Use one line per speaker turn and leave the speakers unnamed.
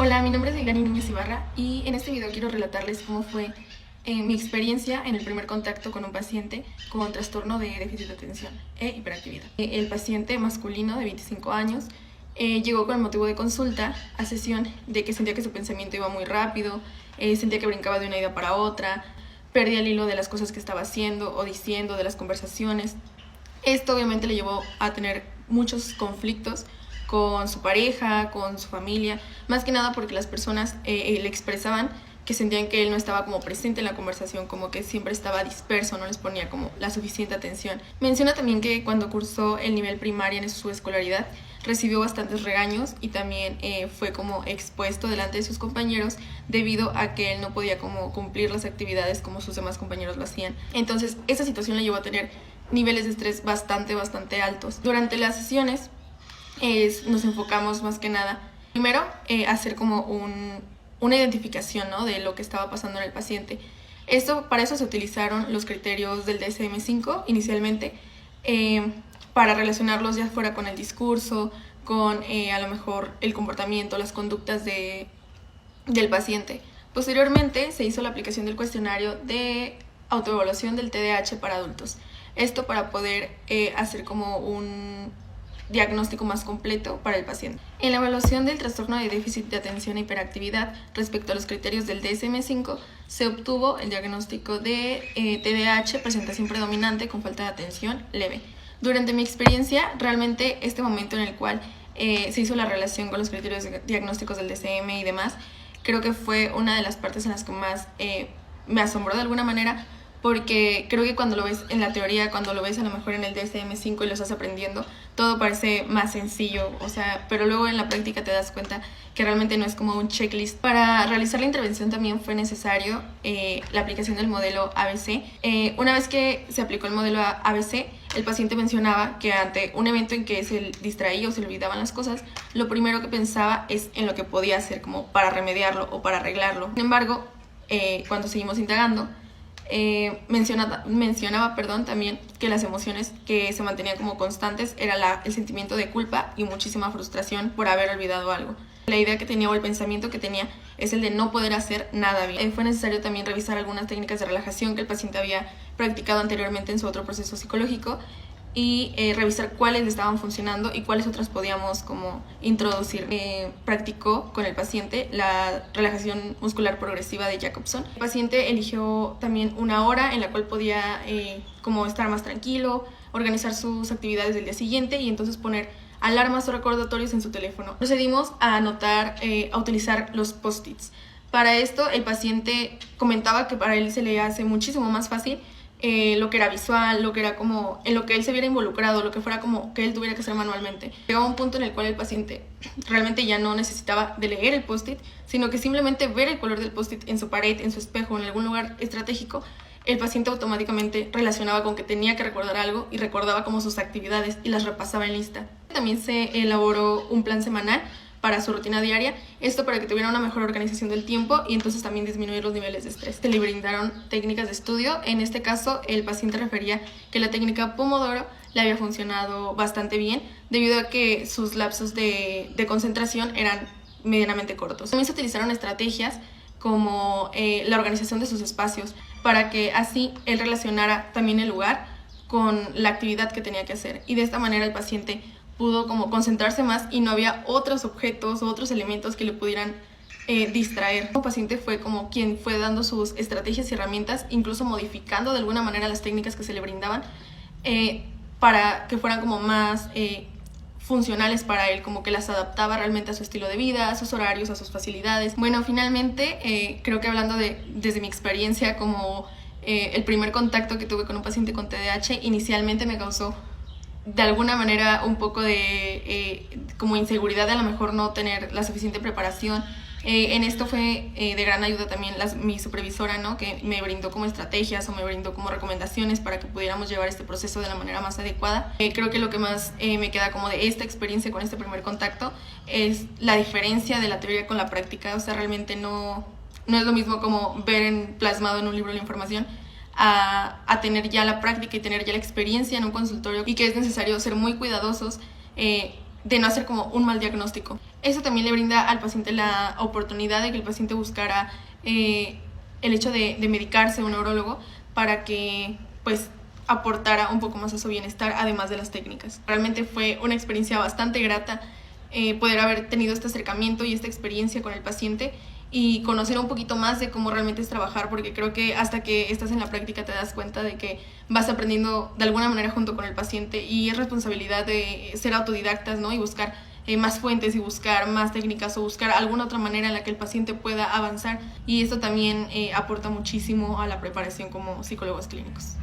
Hola, mi nombre es Leilani Núñez Ibarra y en este video quiero relatarles cómo fue mi experiencia en el primer contacto con un paciente con trastorno de déficit de atención e hiperactividad. El paciente masculino de 25 años llegó con el motivo de consulta a sesión de que sentía que su pensamiento iba muy rápido, sentía que brincaba de una idea para otra, perdía el hilo de las cosas que estaba haciendo o diciendo, de las conversaciones. Esto obviamente le llevó a tener muchos conflictos con su pareja, con su familia, más que nada porque las personas le expresaban que sentían que él no estaba como presente en la conversación, como que siempre estaba disperso, no les ponía como la suficiente atención. Menciona también que cuando cursó el nivel primario en su escolaridad recibió bastantes regaños y también fue como expuesto delante de sus compañeros debido a que él no podía como cumplir las actividades como sus demás compañeros lo hacían. Entonces esa situación le llevó a tener niveles de estrés bastante altos. Durante las sesiones nos enfocamos más que nada, primero, hacer como una identificación, ¿no?, de lo que estaba pasando en el paciente. Para eso se utilizaron los criterios del DSM-5 inicialmente, para relacionarlos ya fuera con el discurso, con a lo mejor el comportamiento, las conductas del paciente. Posteriormente se hizo la aplicación del cuestionario de autoevaluación del TDAH para adultos. Esto para poder hacer como un diagnóstico más completo para el paciente. En la evaluación del trastorno de déficit de atención e hiperactividad respecto a los criterios del DSM-5 se obtuvo el diagnóstico de TDAH, presentación predominante con falta de atención leve. Durante mi experiencia, realmente este momento en el cual se hizo la relación con los criterios diagnósticos del DSM y demás, creo que fue una de las partes en las que más me asombró de alguna manera, porque creo que cuando lo ves en la teoría, cuando lo ves a lo mejor en el DSM-5 y lo estás aprendiendo, todo parece más sencillo, pero luego en la práctica te das cuenta que realmente no es como un checklist. Para realizar la intervención también fue necesario la aplicación del modelo ABC. Una vez que se aplicó el modelo ABC, el paciente mencionaba que ante un evento en que se distraía o se le olvidaban las cosas, lo primero que pensaba es en lo que podía hacer como para arreglarlo. Sin embargo, cuando seguimos indagando, mencionaba también que las emociones que se mantenían como constantes era el sentimiento de culpa y muchísima frustración por haber olvidado algo. La idea que tenía o el pensamiento que tenía es el de no poder hacer nada bien. Fue necesario también revisar algunas técnicas de relajación que el paciente había practicado anteriormente en su otro proceso psicológico y revisar cuáles le estaban funcionando y cuáles otras podíamos como introducir. Practicó con el paciente la relajación muscular progresiva de Jacobson. El paciente eligió también una hora en la cual podía como estar más tranquilo, organizar sus actividades del día siguiente y entonces poner alarmas o recordatorios en su teléfono. Procedimos a a utilizar los post-its. Para esto el paciente comentaba que para él se le hace muchísimo más fácil lo que era visual, lo que era como en lo que él se viera involucrado, lo que fuera como que él tuviera que hacer manualmente. Llegaba un punto en el cual el paciente realmente ya no necesitaba de leer el post-it, sino que simplemente ver el color del post-it en su pared, en su espejo, en algún lugar estratégico, el paciente automáticamente relacionaba con que tenía que recordar algo y recordaba como sus actividades y las repasaba en lista. También se elaboró un plan semanal para su rutina diaria, esto para que tuviera una mejor organización del tiempo y entonces también disminuir los niveles de estrés. Se le brindaron técnicas de estudio. En este caso el paciente refería que la técnica Pomodoro le había funcionado bastante bien debido a que sus lapsos de concentración eran medianamente cortos. También se utilizaron estrategias como la organización de sus espacios para que así él relacionara también el lugar con la actividad que tenía que hacer y de esta manera el paciente pudo como concentrarse más y no había otros objetos o otros elementos que le pudieran distraer. El paciente fue como quien fue dando sus estrategias y herramientas, incluso modificando de alguna manera las técnicas que se le brindaban para que fueran como más funcionales para él, como que las adaptaba realmente a su estilo de vida, a sus horarios, a sus facilidades. Bueno, finalmente creo que hablando desde mi experiencia como el primer contacto que tuve con un paciente con TDAH, inicialmente me causó de alguna manera un poco de como inseguridad de a lo mejor no tener la suficiente preparación. En esto fue de gran ayuda también mi supervisora, ¿no?, que me brindó como estrategias o me brindó como recomendaciones para que pudiéramos llevar este proceso de la manera más adecuada. Creo que lo que más me queda como de esta experiencia con este primer contacto es la diferencia de la teoría con la práctica. Realmente no es lo mismo como ver plasmado en un libro la información a tener ya la práctica y tener ya la experiencia en un consultorio, y que es necesario ser muy cuidadosos de no hacer como un mal diagnóstico. Eso también le brinda al paciente la oportunidad de que el paciente buscara el hecho de medicarse a un neurólogo para que pues aportara un poco más a su bienestar, además de las técnicas. Realmente fue una experiencia bastante grata poder haber tenido este acercamiento y esta experiencia con el paciente y conocer un poquito más de cómo realmente es trabajar, porque creo que hasta que estás en la práctica te das cuenta de que vas aprendiendo de alguna manera junto con el paciente, y es responsabilidad de ser autodidactas, ¿no? Y buscar más fuentes y buscar más técnicas o buscar alguna otra manera en la que el paciente pueda avanzar, y esto también aporta muchísimo a la preparación como psicólogos clínicos.